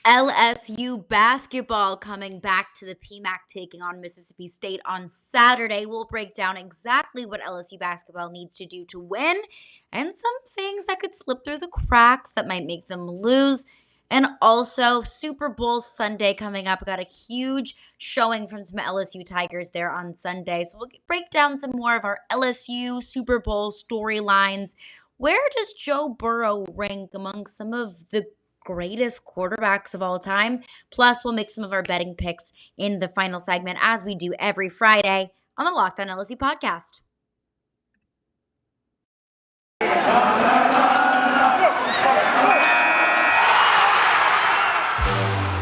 LSU Basketball coming back to the PMAC, taking on Mississippi State on Saturday. We'll break down exactly what LSU Basketball needs to do to win and some things that could slip through the cracks that might make them lose. And also, Super Bowl Sunday coming up. We got a huge showing from some LSU Tigers there on Sunday. So we'll break down some more of our LSU Super Bowl storylines. Where does Joe Burrow rank among some of the greatest quarterbacks of all time? Plus, we'll make some of our betting picks in the final segment, as we do every Friday on the Locked On LSU podcast.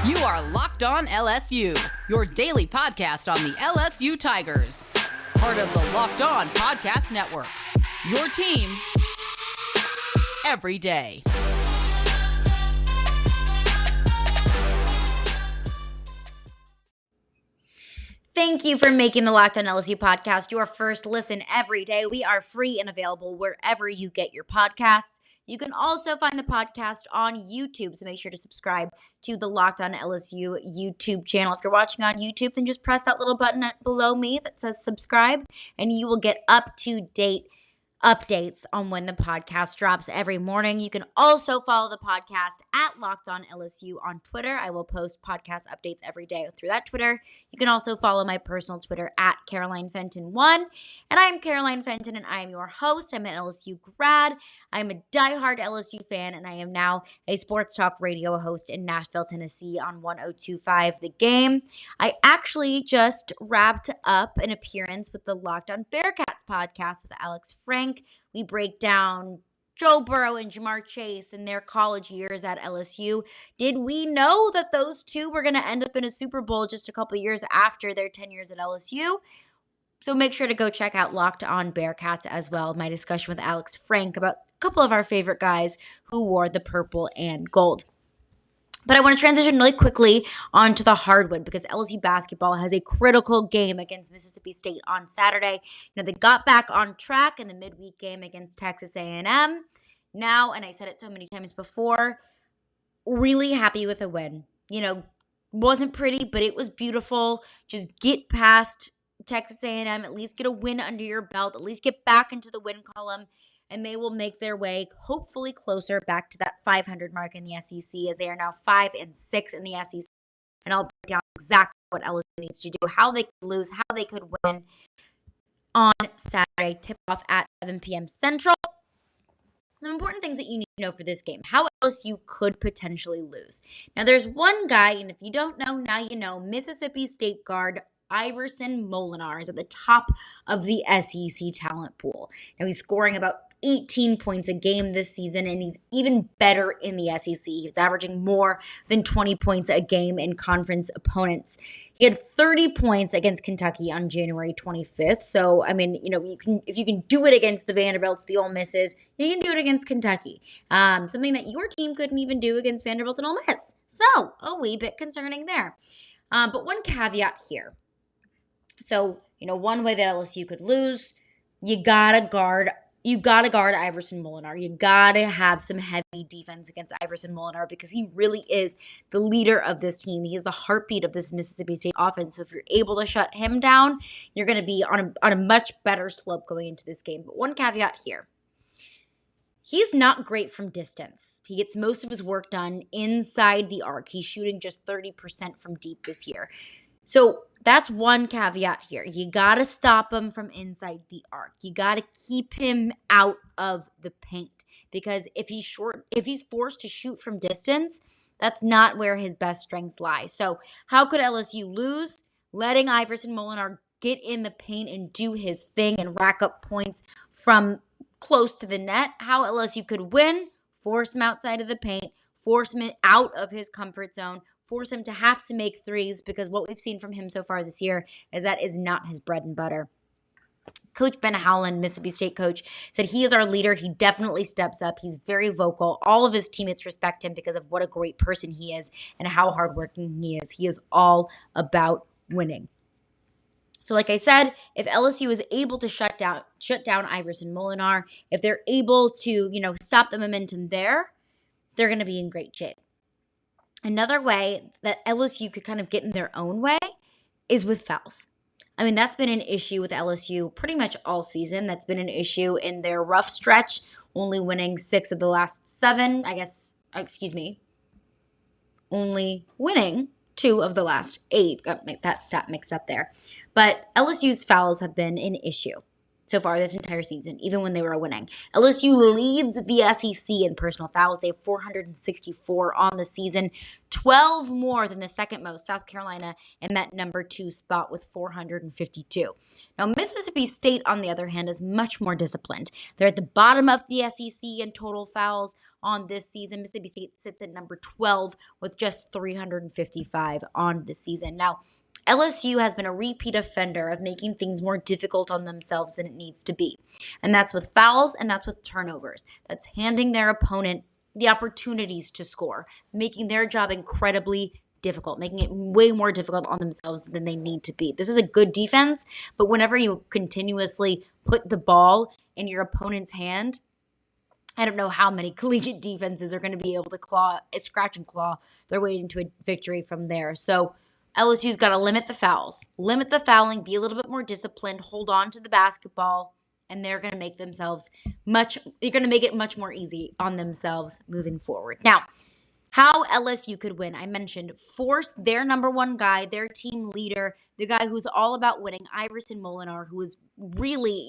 You are Locked On LSU, your daily podcast on the LSU Tigers. Part of the Locked On Podcast Network. Your team every day. Thank you for making the Locked On LSU podcast your first listen every day. We are free and available wherever you get your podcasts. You can also find the podcast on YouTube, so make sure to subscribe to the Locked On LSU YouTube channel. If you're watching on YouTube, then just press that little button below me that says subscribe, and you will get up-to-date updates on when the podcast drops every morning. You can also follow the podcast at Locked On LSU on Twitter. I will post podcast updates every day through that Twitter. You can also follow my personal Twitter at CarolineFenton1. And I am Caroline Fenton, and I am your host. I'm an LSU grad. I'm a diehard LSU fan, and I am now a sports talk radio host in Nashville, Tennessee on 102.5 The Game. I actually just wrapped up an appearance with the Locked On Bearcats podcast with Alex Frank. We break down Joe Burrow and Jamar Chase in their college years at LSU. Did we know that those two were going to end up in a Super Bowl just a couple years after their tenures at LSU? So make sure to go check out Locked On Bearcats as well. My discussion with Alex Frank about a couple of our favorite guys who wore the purple and gold. But I want to transition really quickly onto the hardwood because LSU basketball has a critical game against Mississippi State on Saturday. They got back on track in the midweek game against Texas A&M. Now, and I said it so many times before, really happy with a win. Wasn't pretty, but it was beautiful. Just get past Texas A&M, at least get a win under your belt, at least get back into the win column, and they will make their way hopefully closer back to that 500 mark in the SEC, as they are now 5-6 in the SEC. And I'll break down exactly what LSU needs to do, how they could lose, how they could win on Saturday, tip off at 7 p.m. Central. Some important things that you need to know for this game, how LSU could potentially lose. Now, there's one guy, and if you don't know, now you know, Mississippi State guard Iverson Molinar is at the top of the SEC talent pool. Now, he's scoring about 18 points a game this season, and he's even better in the SEC. He's averaging more than 20 points a game in conference opponents. He had 30 points against Kentucky on January 25th. So, if you can do it against the Vanderbilts, the Ole Misses, you can do it against Kentucky. Something that your team couldn't even do against Vanderbilt and Ole Miss. So, a wee bit concerning there. But one caveat here. So, one way that LSU could lose, you gotta guard Iverson Molinar. You gotta have some heavy defense against Iverson Molinar because he really is the leader of this team. He is the heartbeat of this Mississippi State offense. So if you're able to shut him down, you're going to be on a much better slope going into this game. But one caveat here. He's not great from distance. He gets most of his work done inside the arc. He's shooting just 30% from deep this year. So that's one caveat here. You got to stop him from inside the arc. You got to keep him out of the paint because if he's forced to shoot from distance, that's not where his best strengths lie. So how could LSU lose? Letting Iverson Molinar get in the paint and do his thing and rack up points from close to the net. How LSU could win? Force him outside of the paint, force him out of his comfort zone, force him to have to make threes because what we've seen from him so far this year is that is not his bread and butter. Coach Ben Howland, Mississippi State coach, said he is our leader. He definitely steps up. He's very vocal. All of his teammates respect him because of what a great person he is and how hardworking he is. He is all about winning. So like I said, if LSU is able to shut down Iverson Molinar, if they're able to, stop the momentum there, they're going to be in great shape. Another way that LSU could kind of get in their own way is with fouls. I mean, that's been an issue with LSU pretty much all season. That's been an issue in their rough stretch, only winning 6 of the last 7, only winning 2 of the last 8. Got that stat mixed up there. But LSU's fouls have been an issue so far this entire season, even when they were winning. LSU leads the SEC in personal fouls. They have 464 on the season, 12 more than the second most, South Carolina, in that number 2 spot with 452. Now, Mississippi State, on the other hand, is much more disciplined. They're at the bottom of the SEC in total fouls on this season. Mississippi State sits at number 12 with just 355 on the season. Now, LSU has been a repeat offender of making things more difficult on themselves than it needs to be. And that's with fouls and that's with turnovers. That's handing their opponent the opportunities to score, making their job incredibly difficult, making it way more difficult on themselves than they need to be. This is a good defense, but whenever you continuously put the ball in your opponent's hand, I don't know how many collegiate defenses are going to be able to scratch and claw their way into a victory from there. So LSU's got to limit the fouls, limit the fouling, be a little bit more disciplined, hold on to the basketball, and they're going to make it much more easy on themselves moving forward. Now, how LSU could win, I mentioned, force their number 1 guy, their team leader, the guy who's all about winning, Iverson Molinar, who is really,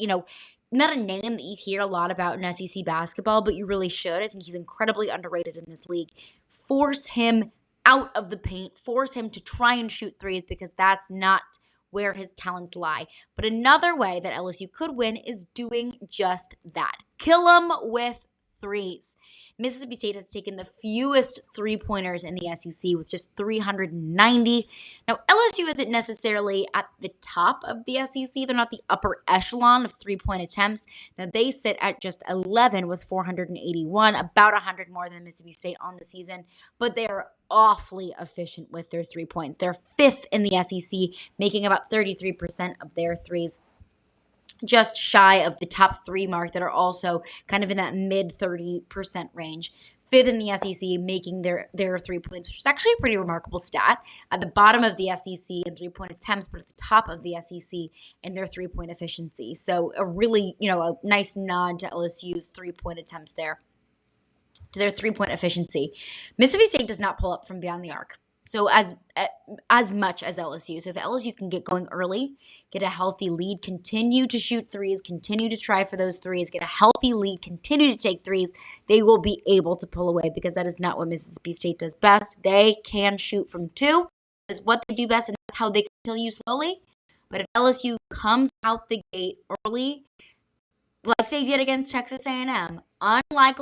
not a name that you hear a lot about in SEC basketball, but you really should. I think he's incredibly underrated in this league. Force him out of the paint, force him to try and shoot threes because that's not where his talents lie. But another way that LSU could win is doing just that. Kill him with threes. Mississippi State has taken the fewest three-pointers in the SEC with just 390. Now, LSU isn't necessarily at the top of the SEC. They're not the upper echelon of three-point attempts. Now, they sit at just 11 with 481, about 100 more than Mississippi State on the season, but they are awfully efficient with their 3 points. They're 5th in the SEC, making about 33% of their threes, just shy of the top 3 mark that are also kind of in that mid 30% range. 5th in the SEC, making their 3 points, which is actually a pretty remarkable stat. At the bottom of the SEC in 3-point attempts, but at the top of the SEC in their 3-point efficiency. So a really, a nice nod to LSU's 3-point attempts there, to their 3-point efficiency. Mississippi State does not pull up from beyond the arc. So as much as LSU. So if LSU can get going early, get a healthy lead, continue to shoot threes, continue to try for those threes, get a healthy lead, continue to take threes, they will be able to pull away because that is not what Mississippi State does best. They can shoot from 2, is what they do best, and that's how they can kill you slowly. But if LSU comes out the gate early, like they did against Texas A&M, unlike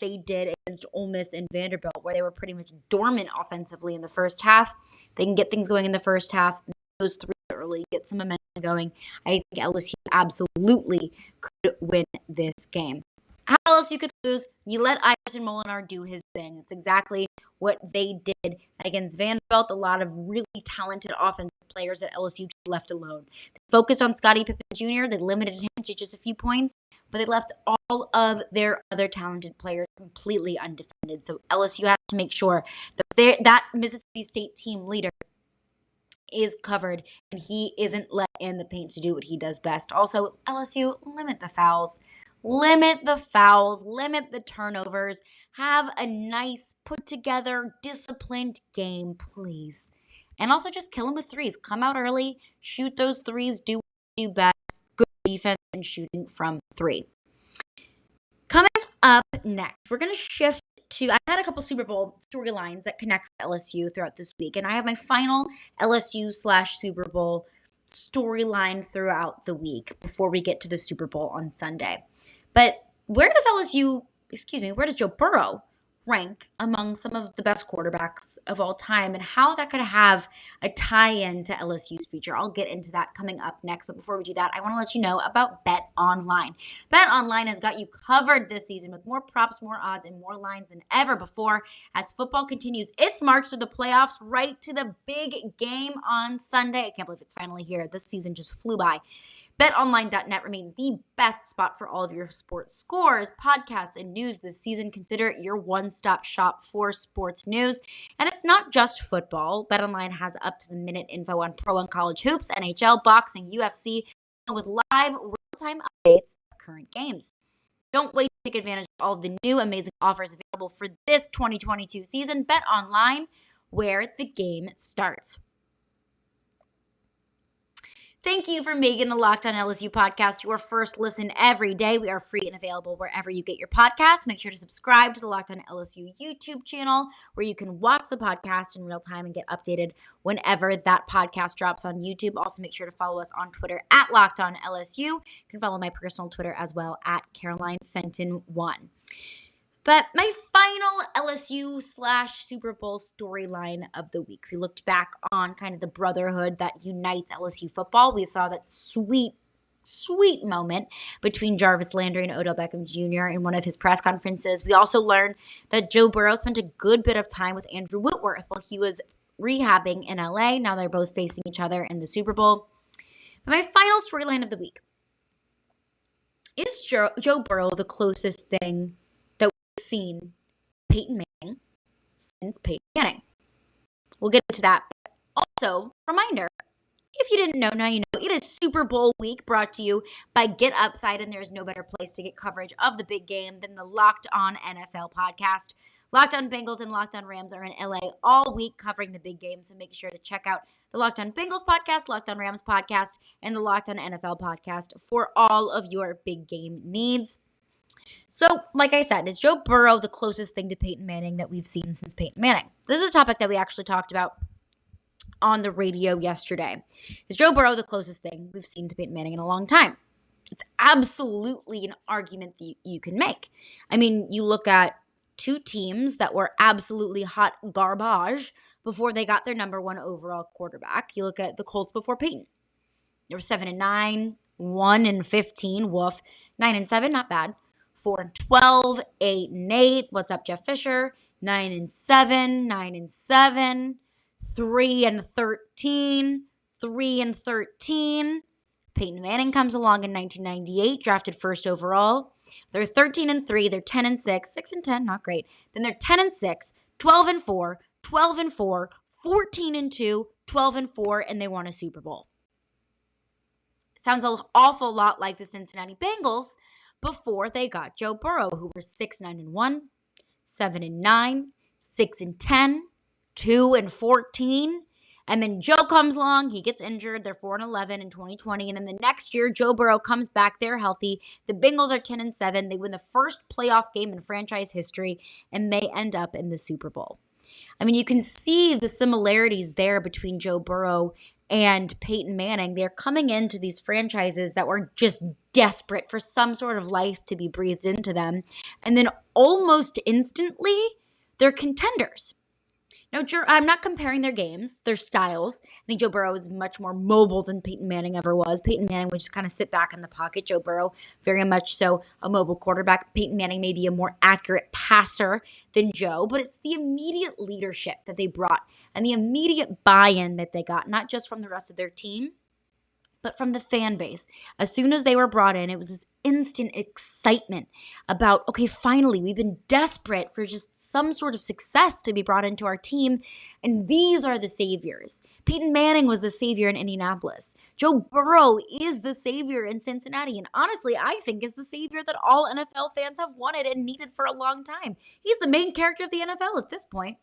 they did against Ole Miss and Vanderbilt, where they were pretty much dormant offensively in the first half. They can get things going in the first half, those 3 early, get some momentum going. I think LSU absolutely could win this game. How LSU could lose? You let Iverson Molinar do his thing. It's exactly what they did against Vanderbilt. A lot of really talented offensive players that LSU just left alone. They focused on Scottie Pippen Jr. They limited him to just a few points, but they left all of their other talented players completely undefended. So LSU has to make sure that that Mississippi State team leader is covered and he isn't let in the paint to do what he does best. Also, LSU, limit the fouls. Limit the turnovers. Have a nice, put-together, disciplined game, please. And also just kill them with threes. Come out early, shoot those threes, do what you do best. Good defense and shooting from 3. Coming up next, we're going to shift to, I had a couple Super Bowl storylines that connect with LSU throughout this week, and I have my final LSU/Super Bowl storyline throughout the week before we get to the Super Bowl on Sunday. But where does Joe Burrow rank among some of the best quarterbacks of all time, and how that could have a tie-in to LSU's future? I'll get into that coming up next. But before we do that, I want to let you know about Bet Online. Bet Online has got you covered this season with more props, more odds, and more lines than ever before as football continues its march through the playoffs right to the big game on Sunday. I can't believe it's finally here. This season just flew by. BetOnline.net remains the best spot for all of your sports scores, podcasts, and news this season. Consider it your one-stop shop for sports news. And it's not just football. BetOnline has up-to-the-minute info on pro and college hoops, NHL, boxing, UFC, with live real-time updates of current games. Don't wait to take advantage of all of the new amazing offers available for this 2022 season. Bet online, where the game starts. Thank you for making the Locked On LSU podcast your first listen every day. We are free and available wherever you get your podcasts. Make sure to subscribe to the Locked On LSU YouTube channel, where you can watch the podcast in real time and get updated whenever that podcast drops on YouTube. Also, make sure to follow us on Twitter at Locked On LSU. You can follow my personal Twitter as well at Caroline Fenton1. But my final LSU/Super Bowl storyline of the week. We looked back on kind of the brotherhood that unites LSU football. We saw that sweet moment between Jarvis Landry and Odell Beckham Jr. in one of his press conferences. We also learned that Joe Burrow spent a good bit of time with Andrew Whitworth while he was rehabbing in LA. Now they're both facing each other in the Super Bowl. But my final storyline of the week is Joe Burrow the closest thing seen Peyton Manning since Peyton Manning. We'll get into that. But also, reminder, if you didn't know, now you know, it is Super Bowl week, brought to you by Get Upside, and there's no better place to get coverage of the big game than the Locked On NFL podcast. Locked On Bengals and Locked On Rams are in LA all week covering the big game, so make sure to check out the Locked On Bengals podcast, Locked On Rams podcast, and the Locked On NFL podcast for all of your big game needs. So, like I said, is Joe Burrow the closest thing to Peyton Manning that we've seen since Peyton Manning? This is a topic that we actually talked about on the radio yesterday. Is Joe Burrow the closest thing we've seen to Peyton Manning in a long time? It's absolutely an argument that you can make. I mean, you look at two teams that were absolutely hot garbage before they got their number one overall quarterback. You look at the Colts before Peyton. They were 7-9, 1-15, woof. 9-7, not bad. 4-12, 8-8. What's up, Jeff Fisher? 9-7, 9-7, 3-13, 3-13. Peyton Manning comes along in 1998, drafted first overall. They're 13-3. They're 10-6, 6-10, not great. Then they're 10-6, 12-4, 12-4, 14-2, 12-4, and they won a Super Bowl. Sounds an awful lot like the Cincinnati Bengals before they got Joe Burrow, who were 6-9-1, 7-9, 6-10, 2-14. And then Joe comes along, he gets injured. They're 4-11 in 2020. And then the next year, Joe Burrow comes back. They're healthy. The Bengals are 10-7. They win the first playoff game in franchise history, and they end up in the Super Bowl. I mean, you can see the similarities there between Joe Burrow and Peyton Manning. They're coming into these franchises that were just desperate for some sort of life to be breathed into them. And then almost instantly, they're contenders. Now, I'm not comparing their games, their styles. I think Joe Burrow is much more mobile than Peyton Manning ever was. Peyton Manning would just kind of sit back in the pocket. Joe Burrow, very much so a mobile quarterback. Peyton Manning may be a more accurate passer than Joe, but it's the immediate leadership that they brought and the immediate buy-in that they got, not just from the rest of their team, but from the fan base. As soon as they were brought in, it was this instant excitement about, okay, finally, we've been desperate for just some sort of success to be brought into our team, and these are the saviors. Peyton Manning was the savior in Indianapolis. Joe Burrow is the savior in Cincinnati, and honestly, I think is the savior that all NFL fans have wanted and needed for a long time. He's the main character of the NFL at this point.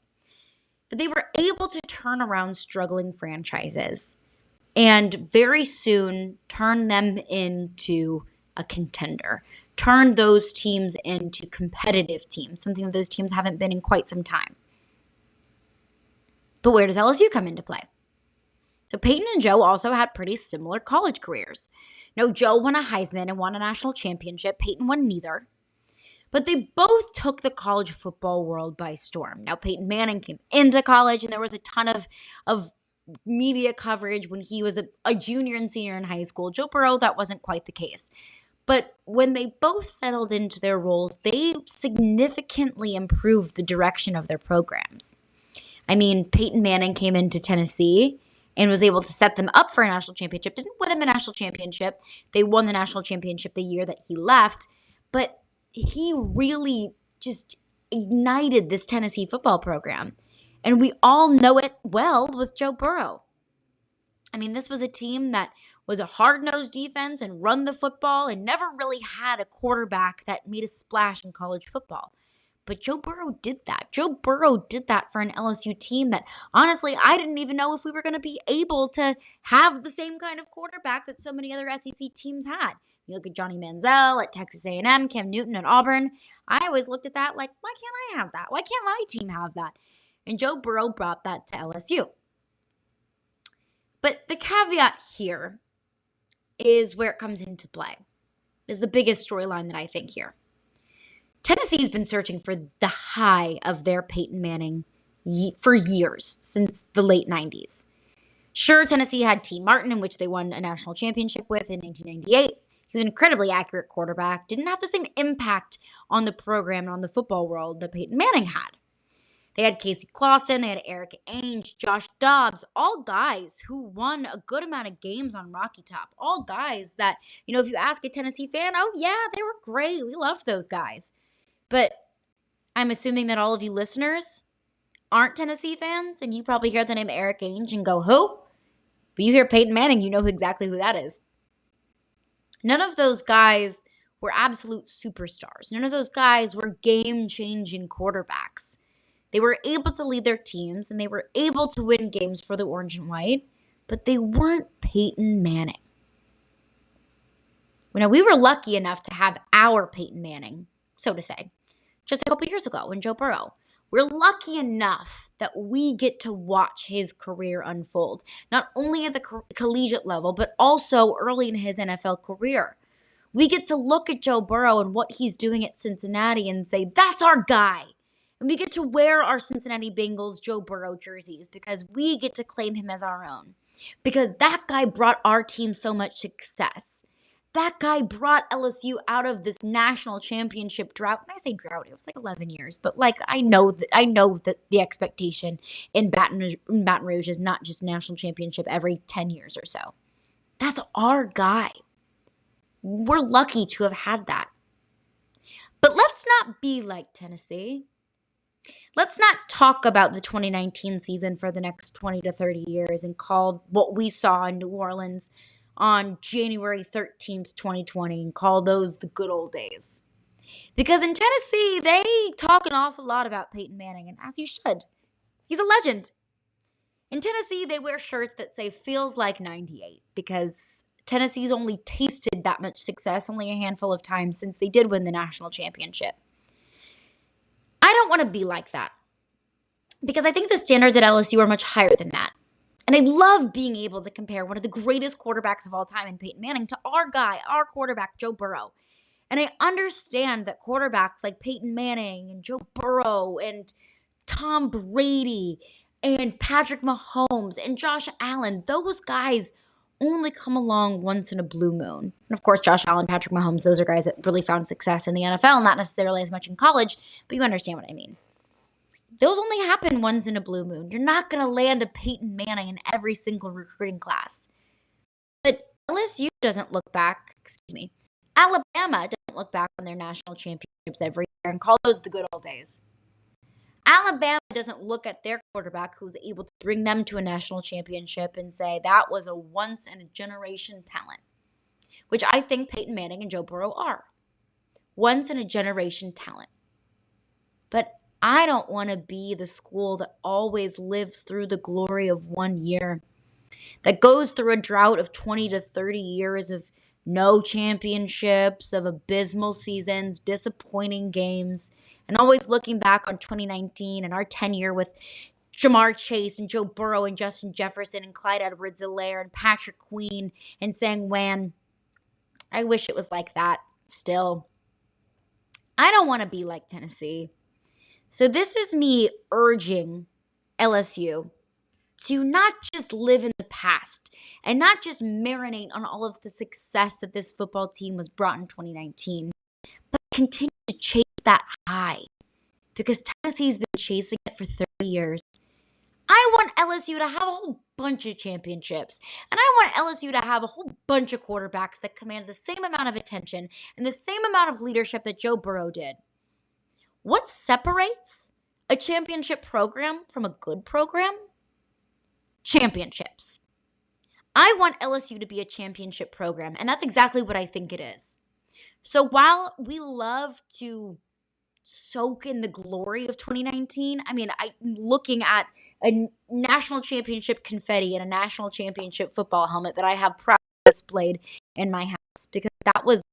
But they were able to turn around struggling franchises and very soon turn them into a contender, turn those teams into competitive teams, something that those teams haven't been in quite some time. But where does LSU come into play? So Peyton and Joe also had pretty similar college careers. No, Joe won a Heisman and won a national championship. Peyton won neither. But they both took the college football world by storm. Now, Peyton Manning came into college, and there was a ton of media coverage when he was a junior and senior in high school. Joe Burrow, that wasn't quite the case. But when they both settled into their roles, they significantly improved the direction of their programs. I mean, Peyton Manning came into Tennessee and was able to set them up for a national championship. Didn't win them a national championship. They won the national championship the year that he left. But he really just ignited this Tennessee football program. And we all know it well with Joe Burrow. I mean, this was a team that was a hard-nosed defense and run the football and never really had a quarterback that made a splash in college football. But Joe Burrow did that. Joe Burrow did that for an LSU team that, honestly, I didn't even know if we were going to be able to have the same kind of quarterback that so many other SEC teams had. You look at Johnny Manziel at Texas A&M, Cam Newton at Auburn. I always looked at that like, why can't I have that? Why can't my team have that? And Joe Burrow brought that to LSU. But the caveat here is where it comes into play, is the biggest storyline that I think here. Tennessee's been searching for the high of their Peyton Manning for years, since the late 90s. Sure, Tennessee had T. Martin, in which they won a national championship with in 1998. He was an incredibly accurate quarterback, didn't have the same impact on the program and on the football world that Peyton Manning had. They had Casey Clausen, they had Eric Ainge, Josh Dobbs, all guys who won a good amount of games on Rocky Top. All guys that, if you ask a Tennessee fan, oh yeah, they were great. We loved those guys. But I'm assuming that all of you listeners aren't Tennessee fans, and you probably hear the name Eric Ainge and go, who? But you hear Peyton Manning, you know exactly who that is. None of those guys were absolute superstars. None of those guys were game-changing quarterbacks. They were able to lead their teams, and they were able to win games for the orange and white, but they weren't Peyton Manning. Now, we were lucky enough to have our Peyton Manning, so to say, just a couple years ago in Joe Burrow. We're lucky enough that we get to watch his career unfold, not only at the collegiate level, but also early in his NFL career. We get to look at Joe Burrow and what he's doing at Cincinnati and say, that's our guy. And we get to wear our Cincinnati Bengals Joe Burrow jerseys because we get to claim him as our own. Because that guy brought our team so much success. That guy brought LSU out of this national championship drought. When I say drought, it was like 11 years. But I know that the expectation in Baton Rouge is not just national championship every 10 years or so. That's our guy. We're lucky to have had that. But let's not be like Tennessee. Let's not talk about the 2019 season for the next 20 to 30 years and call what we saw in New Orleans on January 13th, 2020, and call those the good old days. Because in Tennessee, they talk an awful lot about Peyton Manning, and as you should. He's a legend. In Tennessee, they wear shirts that say feels like 98 because Tennessee's only tasted that much success only a handful of times since they did win the national championship. I don't want to be like that because I think the standards at LSU are much higher than that. And I love being able to compare one of the greatest quarterbacks of all time in Peyton Manning to our guy, our quarterback, Joe Burrow. And I understand that quarterbacks like Peyton Manning and Joe Burrow and Tom Brady and Patrick Mahomes and Josh Allen, those guys only come along once in a blue moon. And of course, Josh Allen, Patrick Mahomes, those are guys that really found success in the NFL, not necessarily as much in college, but you understand what I mean. Those only happen once in a blue moon. You're not going to land a Peyton Manning in every single recruiting class. But LSU doesn't look back, Alabama doesn't look back on their national championships every year and call those the good old days. Alabama doesn't look at their quarterback who's able to bring them to a national championship and say that was a once-in-a-generation talent, which I think Peyton Manning and Joe Burrow are. Once-in-a-generation talent. But I don't want to be the school that always lives through the glory of 1 year, that goes through a drought of 20 to 30 years of no championships, of abysmal seasons, disappointing games, and always looking back on 2019 and our tenure with Jamar Chase and Joe Burrow and Justin Jefferson and Clyde Edwards-Helaire and Patrick Queen and saying, "Man, I wish it was like that still." I don't want to be like Tennessee. So this is me urging LSU to not just live in the past and not just marinate on all of the success that this football team was brought in 2019, but continue to chase that high because Tennessee's been chasing it for 30 years. I want LSU to have a whole bunch of championships. And I want LSU to have a whole bunch of quarterbacks that command the same amount of attention and the same amount of leadership that Joe Burrow did. What separates a championship program from a good program? Championships. I want LSU to be a championship program, and that's exactly what I think it is. So while we love to soak in the glory of 2019, I'm looking at a national championship confetti and a national championship football helmet that I have proudly displayed in my house because that was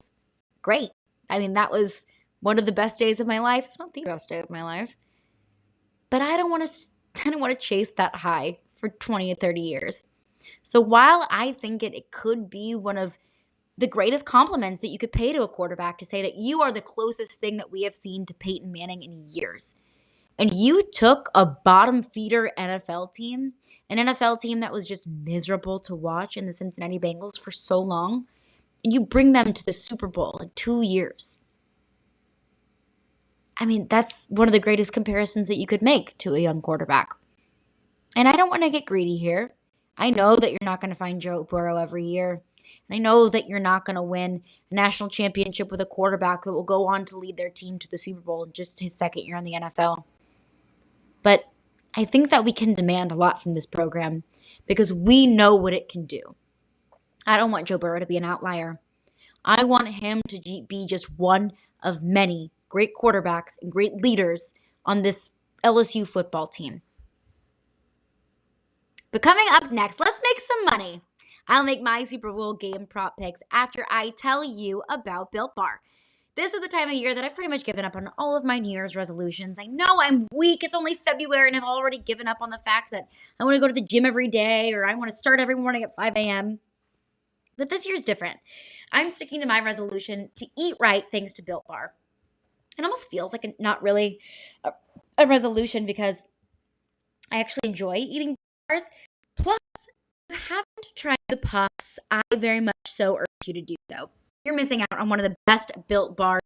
great. That was one of the best days of my life, if not the best day of my life. But I don't want to chase that high for 20 or 30 years. So while I think it could be one of the greatest compliments that you could pay to a quarterback to say that you are the closest thing that we have seen to Peyton Manning in years, and you took a bottom feeder NFL team, an NFL team that was just miserable to watch in the Cincinnati Bengals for so long, and you bring them to the Super Bowl in 2 years. That's one of the greatest comparisons that you could make to a young quarterback. And I don't want to get greedy here. I know that you're not going to find Joe Burrow every year. And I know that you're not going to win a national championship with a quarterback that will go on to lead their team to the Super Bowl in just his second year in the NFL. But I think that we can demand a lot from this program because we know what it can do. I don't want Joe Burrow to be an outlier. I want him to be just one of many great quarterbacks and great leaders on this LSU football team. But coming up next, let's make some money. I'll make my Super Bowl game prop picks after I tell you about Built Bar. This is the time of year that I've pretty much given up on all of my New Year's resolutions. I know I'm weak. It's only February and I've already given up on the fact that I want to go to the gym every day or I want to start every morning at 5 a.m. But this year's different. I'm sticking to my resolution to eat right thanks to Built Bar. It almost feels like not really a resolution because I actually enjoy eating bars. Plus, if you haven't tried the puffs, I very much so urge you to do so. You're missing out on one of the best Built Bars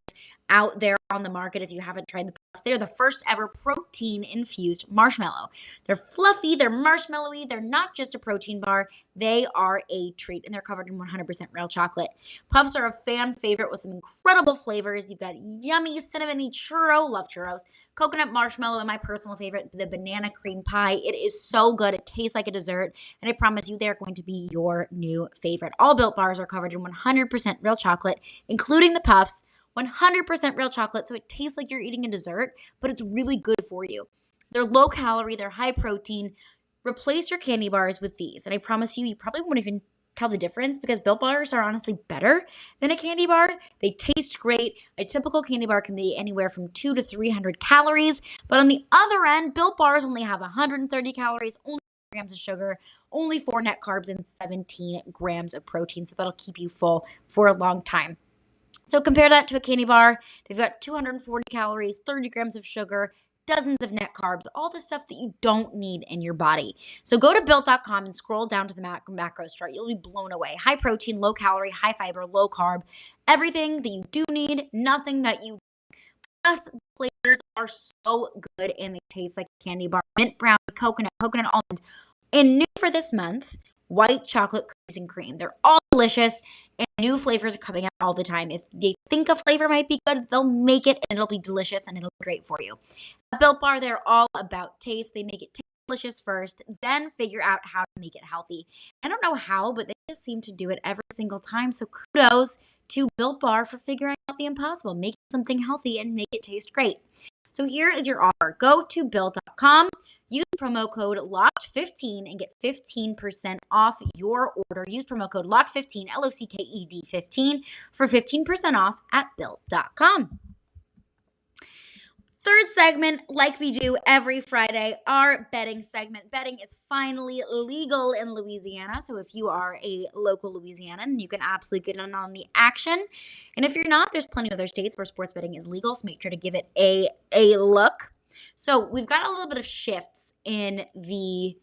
out there on the market if you haven't tried the puffs. They're the first ever protein-infused marshmallow. They're fluffy, they're marshmallowy, they're not just a protein bar, they are a treat, and they're covered in 100% real chocolate. Puffs are a fan favorite with some incredible flavors. You've got yummy cinnamony churro, love churros, coconut marshmallow, and my personal favorite, the banana cream pie. It is so good. It tastes like a dessert, and I promise you they're going to be your new favorite. All Built Bars are covered in 100% real chocolate, including the puffs. 100% real chocolate, so it tastes like you're eating a dessert, but it's really good for you. They're low calorie, they're high protein. Replace your candy bars with these, and I promise you probably won't even tell the difference because Built Bars are honestly better than a candy bar. They taste great. A typical candy bar can be anywhere from 200 to 300 calories, but on the other end, Built Bars only have 130 calories, only grams of sugar, only 4 net carbs, and 17 grams of protein, so that'll keep you full for a long time. So compare that to a candy bar. They've got 240 calories, 30 grams of sugar, dozens of net carbs, all the stuff that you don't need in your body. So go to Built.com and scroll down to the macros chart. You'll be blown away. High protein, low calorie, high fiber, low carb. Everything that you do need, nothing that you Plus, the flavors are so good and they taste like a candy bar. Mint brown, coconut almond. And new for this month, white chocolate cookies and cream. They're all delicious and new flavors are coming out all the time. If they think a flavor might be good, they'll make it and it'll be delicious and it'll be great for you. At Built Bar, they're all about taste. They make it taste delicious first, then figure out how to make it healthy. I don't know how, but they just seem to do it every single time. So kudos to Built Bar for figuring out the impossible, making something healthy and make it taste great. So here is your offer. Go to Built.com. Use promo code LOCKED15 and get 15% off your order. Use promo code LOCKED15, LOCKED15 for 15% off at Built.com. Third segment, like we do every Friday, our betting segment. Betting is finally legal in Louisiana. So if you are a local Louisianan, you can absolutely get in on the action. And if you're not, there's plenty of other states where sports betting is legal. So make sure to give it a look. So we've got a little bit of shifts in the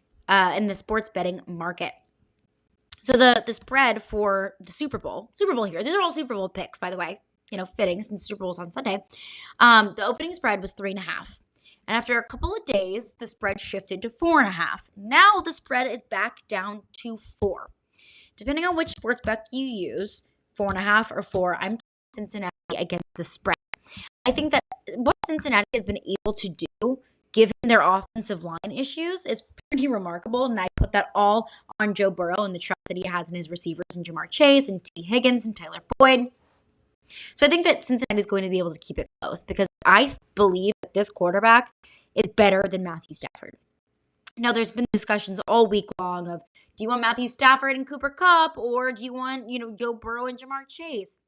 sports betting market. So the spread for the Super Bowl here, these are all Super Bowl picks, by the way, fitting since Super Bowl's on Sunday. The opening spread was 3.5. And after a couple of days, the spread shifted to 4.5. Now the spread is back down to 4. Depending on which sports book you use, 4.5 or 4, I'm taking Cincinnati against the spread. I think that what Cincinnati has been able to do, given their offensive line issues, is pretty remarkable. And I put that all on Joe Burrow and the trust that he has in his receivers and Jamar Chase and T. Higgins and Tyler Boyd. So I think that Cincinnati is going to be able to keep it close because I believe that this quarterback is better than Matthew Stafford. Now, there's been discussions all week long of, do you want Matthew Stafford and Cooper Kupp, or do you want, Joe Burrow and Jamar Chase?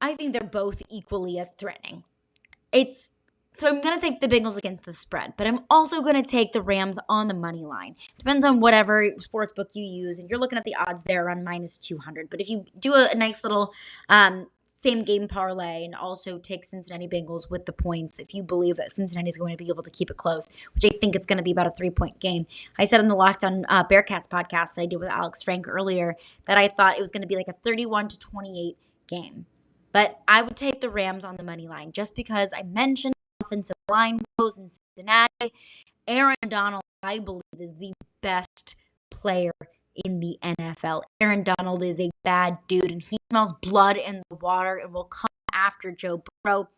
I think they're both equally as threatening. So I'm going to take the Bengals against the spread, but I'm also going to take the Rams on the money line. Depends on whatever sports book you use, and you're looking at the odds there around minus 200. But if you do a nice little same game parlay and also take Cincinnati Bengals with the points, if you believe that Cincinnati is going to be able to keep it close, which I think it's going to be about a 3-point game. I said on the Locked On Bearcats podcast that I did with Alex Frank earlier that I thought it was going to be like a 31-28 game. But I would take the Rams on the money line just because I mentioned offensive line woes in Cincinnati. Aaron Donald, I believe, is the best player in the NFL. Aaron Donald is a bad dude, and he smells blood in the water and will come after Joe Burrow.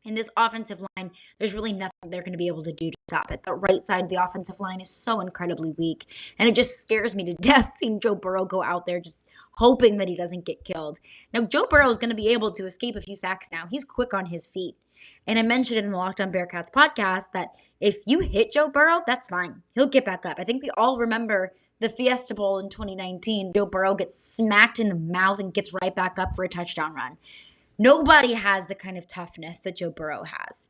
In this offensive line, there's really nothing they're going to be able to do to stop it. The right side of the offensive line is so incredibly weak, and it just scares me to death seeing Joe Burrow go out there just hoping that he doesn't get killed. Now, Joe Burrow is going to be able to escape a few sacks now. He's quick on his feet. And I mentioned it in the Locked On Bearcats podcast that if you hit Joe Burrow, that's fine. He'll get back up. I think we all remember the Fiesta Bowl in 2019. Joe Burrow gets smacked in the mouth and gets right back up for a touchdown run. Nobody has the kind of toughness that Joe Burrow has.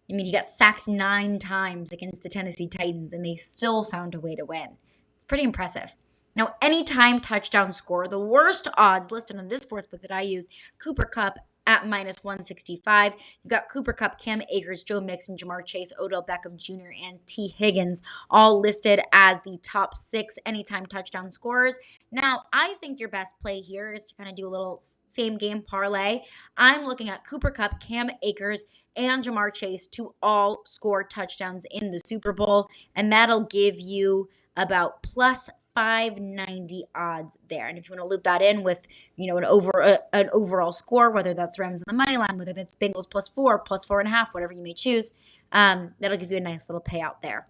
I mean, he got sacked 9 times against the Tennessee Titans, and they still found a way to win. It's pretty impressive. Now, anytime touchdown score, the worst odds listed on this sportsbook that I use, Cooper Kupp at minus 165. You've got Cooper Kupp, Cam Akers, Joe Mixon, Jamar Chase, Odell Beckham Jr., and T. Higgins, all listed as the top 6 anytime touchdown scorers. Now, I think your best play here is to kind of do a little same game parlay. I'm looking at Cooper Kupp, Cam Akers, and Jamar Chase to all score touchdowns in the Super Bowl, and that'll give you about plus 590 odds there. And if you want to loop that in with, an overall score, whether that's Rams on the money line, whether that's Bengals plus 4, plus 4.5, whatever you may choose, that'll give you a nice little payout there.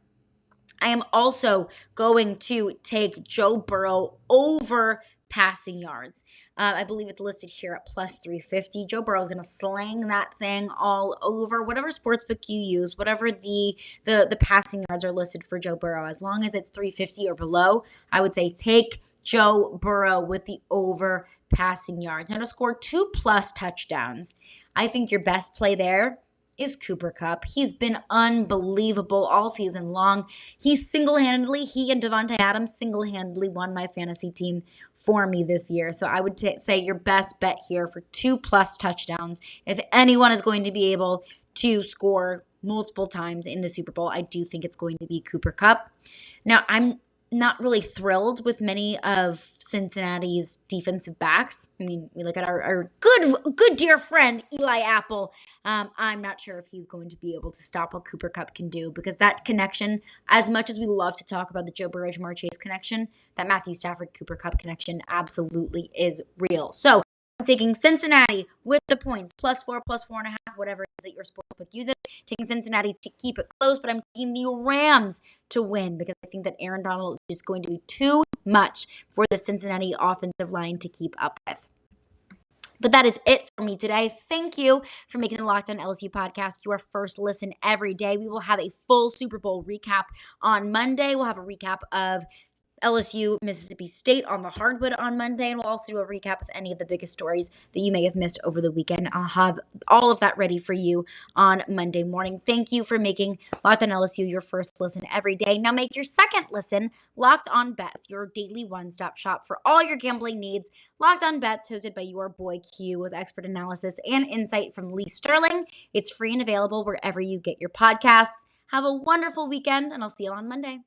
I am also going to take Joe Burrow over passing yards. I believe it's listed here at plus 350. Joe Burrow is going to slang that thing all over whatever sportsbook you use, whatever the passing yards are listed for Joe Burrow. As long as it's 350 or below, I would say take Joe Burrow with the over passing yards. Now to score 2+ touchdowns, I think your best play there is Cooper Kupp. He's been unbelievable all season long. He and Devontae Adams single-handedly won my fantasy team for me this year. So I would say your best bet here for 2+ touchdowns. If anyone is going to be able to score multiple times in the Super Bowl, I do think it's going to be Cooper Kupp. Now, I'm not really thrilled with many of Cincinnati's defensive backs. I mean, we look at our good dear friend, Eli Apple. I'm not sure if he's going to be able to stop what Cooper Kupp can do, because that connection, as much as we love to talk about the Joe Burrow, Jamar Chase connection, that Matthew Stafford, Cooper Kupp connection absolutely is real. So I'm taking Cincinnati with the points, plus 4, plus 4.5, whatever it is that your sportsbook uses. Taking Cincinnati to keep it close, but I'm taking the Rams to win because I think that Aaron Donald is just going to be too much for the Cincinnati offensive line to keep up with. But that is it for me today. Thank you for making the Locked On LSU podcast your first listen every day. We will have a full Super Bowl recap on Monday. We'll have a recap of LSU, Mississippi State on the hardwood on Monday, and we'll also do a recap of any of the biggest stories that you may have missed over the weekend. I'll have all of that ready for you on Monday morning. Thank you for making Locked On LSU your first listen every day. Now make your second listen Locked On Bets, your daily one-stop shop for all your gambling needs. Locked On Bets, hosted by your boy Q, with expert analysis and insight from Lee Sterling. It's free and available wherever you get your podcasts. Have a wonderful weekend, and I'll see you on Monday.